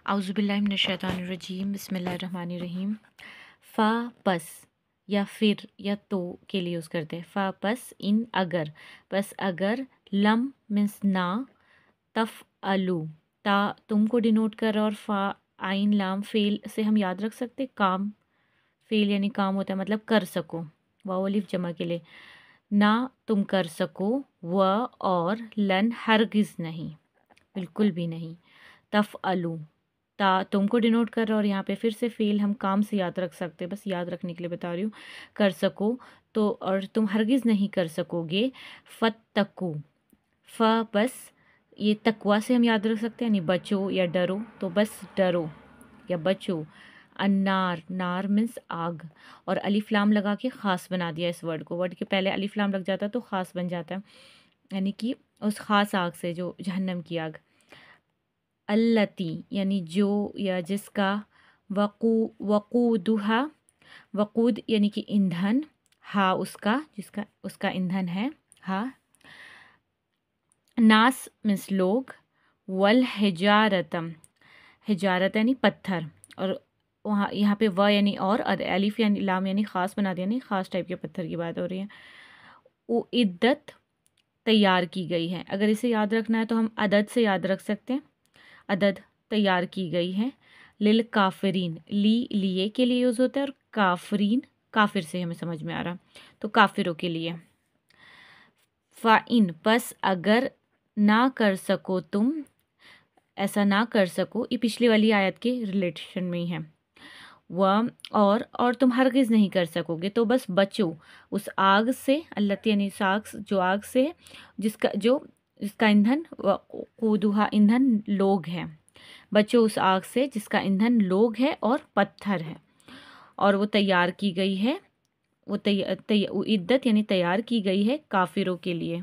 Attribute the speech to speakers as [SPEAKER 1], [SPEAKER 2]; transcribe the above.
[SPEAKER 1] اعوذ باللہ من الشیطان الرجیم بسم اللہ الرحمن الرحیم۔ فا پس یا پھر یا تو کے لیے یوز کرتے ہیں۔ فا پس ان اگر، پس اگر، لم مینس نہ، تفعلوا تا تم کو ڈینوٹ کر رہا، اور فا عین لام فعل سے ہم یاد رکھ سکتے کام، فعل یعنی کام ہوتا ہے مطلب کر سکو، واو الف جمع کے لیے، نہ تم کر سکو، و اور لن ہرگز نہیں، بالکل بھی نہیں، تفعلوا تا تم کو ڈینوٹ کر رہا، اور یہاں پہ پھر سے فعل ہم کام سے یاد رکھ سکتے، بس یاد رکھنے کے لیے بتا رہی ہوں، کر سکو تو، اور تم ہرگز نہیں کر سکو گے، فتقو ف بس یہ تقوی سے ہم یاد رکھ سکتے ہیں یعنی بچو یا ڈرو، تو بس ڈرو یا بچو، النار نار مینس آگ، اور الف لام لگا کے خاص بنا دیا اس ورڈ کو، ورڈ کے پہلے الف لام لگ جاتا ہے تو خاص بن جاتا ہے، یعنی کہ اس خاص آگ سے جو جہنم کی آگ، التی یعنی جو یا جس کا، وقودھا وقود یعنی کہ ایندھن، ہا اس کا اس کا ایندھن ہے، ہا، ناس مینس لوگ، والحجارتم حجارت یعنی پتھر، اور وہاں یہاں پہ و یعنی اور الف یعنی لام یعنی خاص بنا دیا، یعنی خاص ٹائپ کے پتھر کی بات ہو رہی ہے، اعدت تیار کی گئی ہے، اگر اسے یاد رکھنا ہے تو ہم عدد سے یاد رکھ سکتے ہیں، عدد تیار کی گئی ہے، للکافرین لیے کے لیے یوز ہوتا ہے، اور کافرین کافر سے ہمیں سمجھ میں آ رہا تو کافروں کے لیے، فَإِن پس اگر نہ کر سکو تم، ایسا نہ کر سکو، یہ پچھلی والی آیت کے ریلیشن میں ہی ہے، اور تم ہرگز نہیں کر سکو گے، تو بس بچو اس آگ سے، اللہ یعنی ساکس جو آگ سے جس کا ایندھن، وقودھا ایندھن لوگ ہیں، بچو اس آگ سے جس کا ایندھن لوگ ہے اور پتھر ہے، اور وہ تیار کی گئی ہے، وہ عدت یعنی تیار کی گئی ہے کافروں کے لیے۔